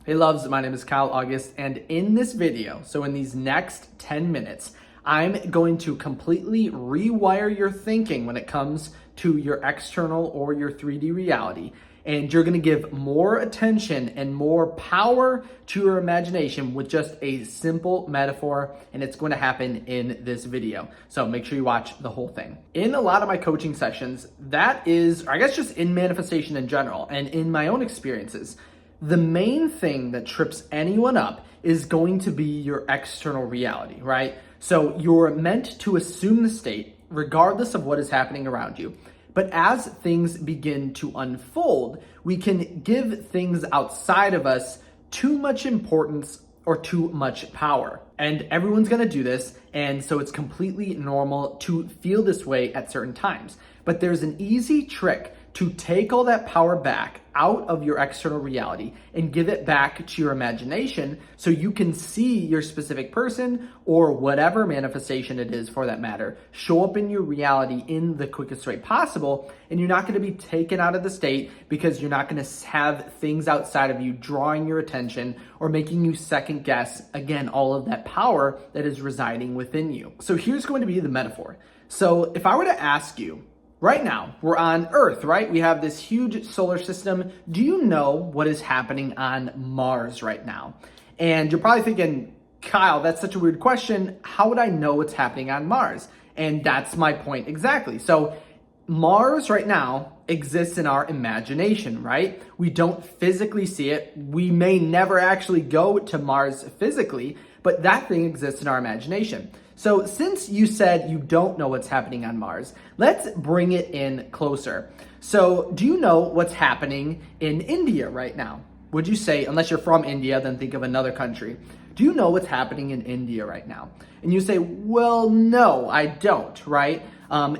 Hey loves, my name is Kyle August, and in this video, so in these next 10 minutes, I'm going to completely rewire your thinking when it comes to your external or your 3D reality. And you're gonna give more attention and more power to your imagination with just a simple metaphor, and it's going to happen in this video. So make sure you watch the whole thing. In a lot of my coaching sessions, that is, or I guess just in manifestation in general, and in my own experiences, the main thing that trips anyone up is going to be your external reality, right? So you're meant to assume the state regardless of what is happening around you. But as things begin to unfold, we can give things outside of us too much importance or too much power. And everyone's gonna do this, and so it's completely normal to feel this way at certain times. But there's an easy trick to take all that power back out of your external reality and give it back to your imagination so you can see your specific person or whatever manifestation it is for that matter show up in your reality in the quickest way possible. And you're not going to be taken out of the state because you're not going to have things outside of you drawing your attention or making you second guess, again, all of that power that is residing within you. So here's going to be the metaphor. So if I were to ask you, right now, we're on Earth, right? We have this huge solar system. Do you know what is happening on Mars right now? And you're probably thinking, Kyle, that's such a weird question. How would I know what's happening on Mars? And that's my point exactly. So Mars right now exists in our imagination, right? We don't physically see it. We may never actually go to Mars physically, but that thing exists in our imagination. So since you said you don't know what's happening on Mars, let's bring it in closer. So do you know what's happening in India right now? Would you say, unless you're from India, then think of another country. Do you know what's happening in India right now? And you say, well, no, I don't, right?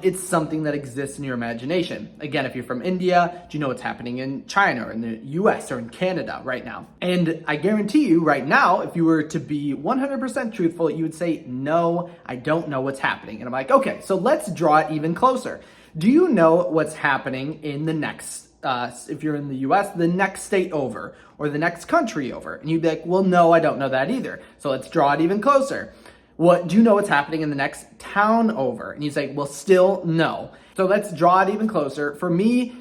It's something that exists in your imagination. Again, if you're from India, do you know what's happening in China or in the US or in Canada right now? And I guarantee you right now, if you were to be 100% truthful, you would say, no, I don't know what's happening. And I'm like, okay, so let's draw it even closer. Do you know what's happening in the next, if you're in the US, the next state over or the next country over? And you'd be like, well, no, I don't know that either. So let's draw it even closer. What do you know what's happening in the next town over? And you say, well, still no. So let's draw it even closer. For me,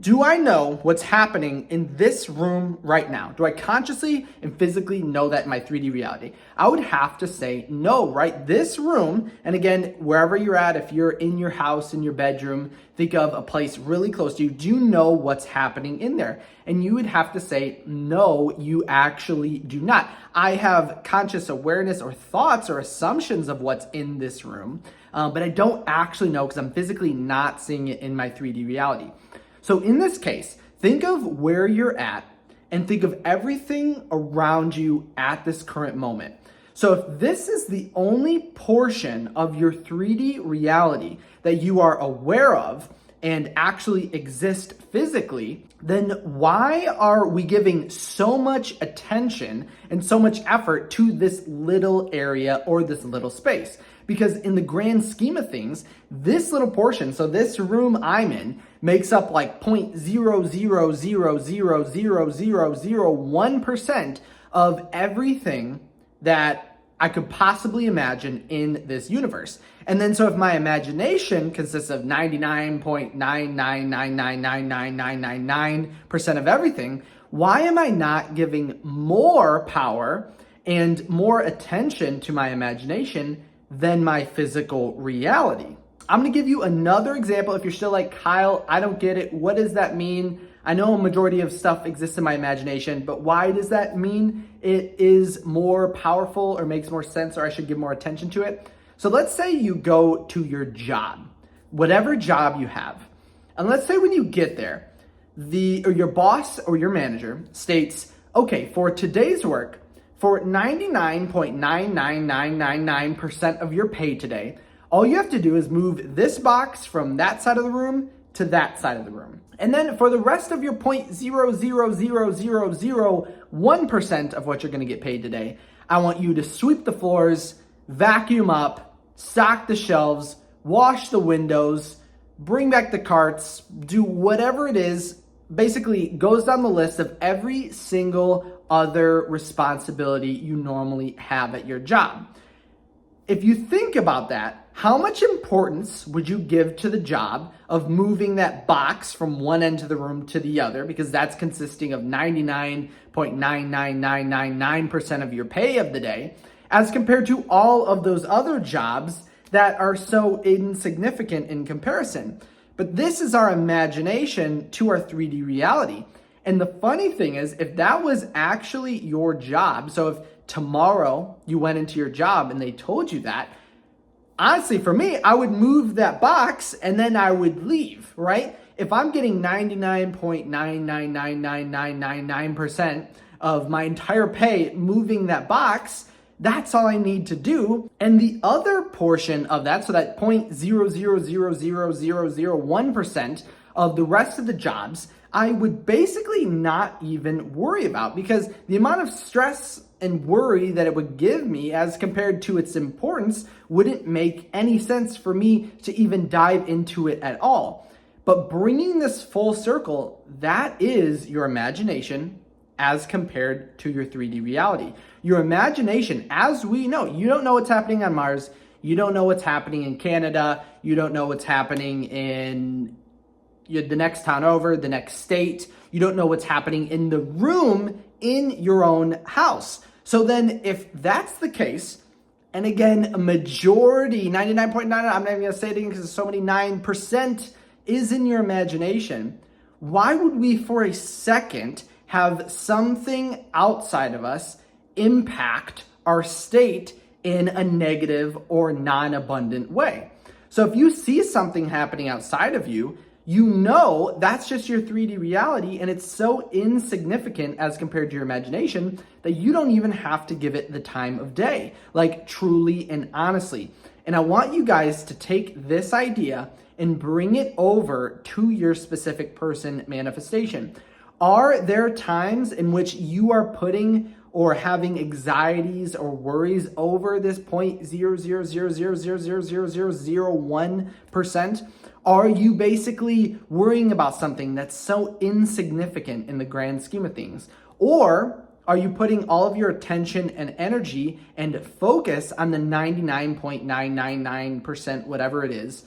do I know what's happening in this room right now? Do I consciously and physically know that in my 3D reality? I would have to say no, right? This room, and again, wherever you're at, if you're in your house, in your bedroom, think of a place really close to you. Do you know what's happening in there? And you would have to say, no, you actually do not. I have conscious awareness or thoughts or assumptions of what's in this room, but I don't actually know because I'm physically not seeing it in my 3D reality. So in this case, think of where you're at and think of everything around you at this current moment. So if this is the only portion of your 3D reality that you are aware of and actually exist physically, then why are we giving so much attention and so much effort to this little area or this little space? Because in the grand scheme of things, this little portion, so this room I'm in, makes up like 0.000000001% of everything that I could possibly imagine in this universe. And then so if my imagination consists of 99.999999999% of everything, why am I not giving more power and more attention to my imagination than my physical reality? I'm gonna give you another example. If you're still like, Kyle, I don't get it. What does that mean? I know a majority of stuff exists in my imagination, but why does that mean it is more powerful or makes more sense or I should give more attention to it? So let's say you go to your job, whatever job you have. And let's say when you get there, your boss or your manager states, okay, for today's work, for 99.99999% of your pay today, all you have to do is move this box from that side of the room to that side of the room. And then for the rest of your 0.0000001% of what you're gonna get paid today, I want you to sweep the floors, vacuum up, stock the shelves, wash the windows, bring back the carts, do whatever it is, basically goes down the list of every single other responsibility you normally have at your job. If you think about that, how much importance would you give to the job of moving that box from one end of the room to the other, because that's consisting of 99.99999% of your pay of the day, as compared to all of those other jobs that are so insignificant in comparison? But this is our imagination to our 3D reality. And the funny thing is, if that was actually your job, so if tomorrow you went into your job and they told you that, honestly, for me, I would move that box and then I would leave, right? If I'm getting 99.9999999% of my entire pay moving that box, that's all I need to do. And the other portion of that, so that 0.0000001% of the rest of the jobs, I would basically not even worry about, because the amount of stress and worry that it would give me as compared to its importance wouldn't make any sense for me to even dive into it at all. But bringing this full circle, that is your imagination as compared to your 3D reality. Your imagination, as we know, you don't know what's happening on Mars, you don't know what's happening in Canada, you don't know what's happening in the next town over, the next state. You don't know what's happening in the room in your own house. So then if that's the case, and again, a majority, 99.9, I'm not even gonna say it again because there's so many 9% is in your imagination, why would we for a second have something outside of us impact our state in a negative or non-abundant way? So if you see something happening outside of you, you know that's just your 3D reality, and it's so insignificant as compared to your imagination that you don't even have to give it the time of day, like truly and honestly. And I want you guys to take this idea and bring it over to your specific person manifestation. Are there times in which you are putting or having anxieties or worries over this 0.000000001%? Are you basically worrying about something that's so insignificant in the grand scheme of things? Or are you putting all of your attention and energy and focus on the 99.999%, whatever it is,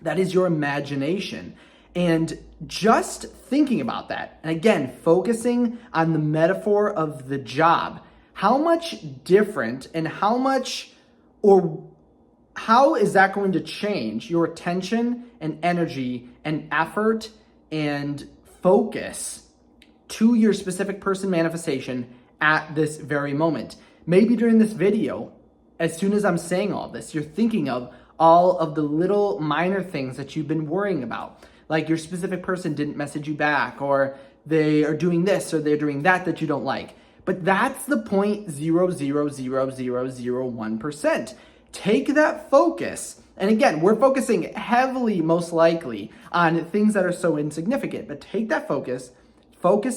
that is your imagination? And just thinking about that, and again, focusing on the metaphor of the job, how much different and how is that going to change your attention and energy and effort and focus to your specific person manifestation at this very moment? Maybe during this video, as soon as I'm saying all this, you're thinking of all of the little minor things that you've been worrying about. Like your specific person didn't message you back, or they are doing this or they're doing that you don't like. But that's the 0.0000001%. Take that focus. And again, we're focusing heavily, most likely, on things that are so insignificant. But take that focus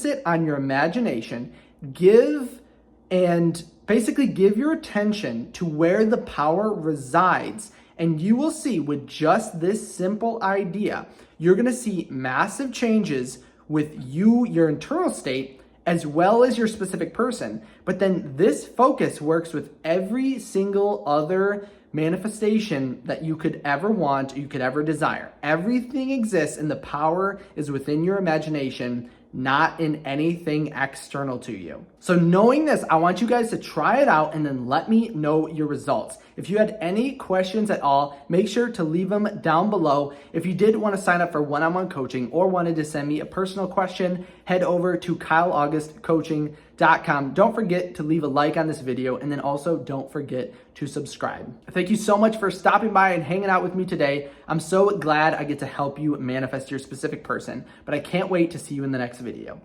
it on your imagination, give your attention to where the power resides. And you will see with just this simple idea, you're gonna see massive changes with you, your internal state, as well as your specific person. But then this focus works with every single other manifestation that you could ever want, you could ever desire. Everything exists and the power is within your imagination, not in anything external to you. So knowing this, I want you guys to try it out and then let me know your results. If you had any questions at all, make sure to leave them down below. If you did want to sign up for one-on-one coaching or wanted to send me a personal question, head over to kyleaugustcoaching.com. Don't forget to leave a like on this video, and then also don't forget to subscribe. Thank you so much for stopping by and hanging out with me today. I'm so glad I get to help you manifest your specific person, but I can't wait to see you in the next video.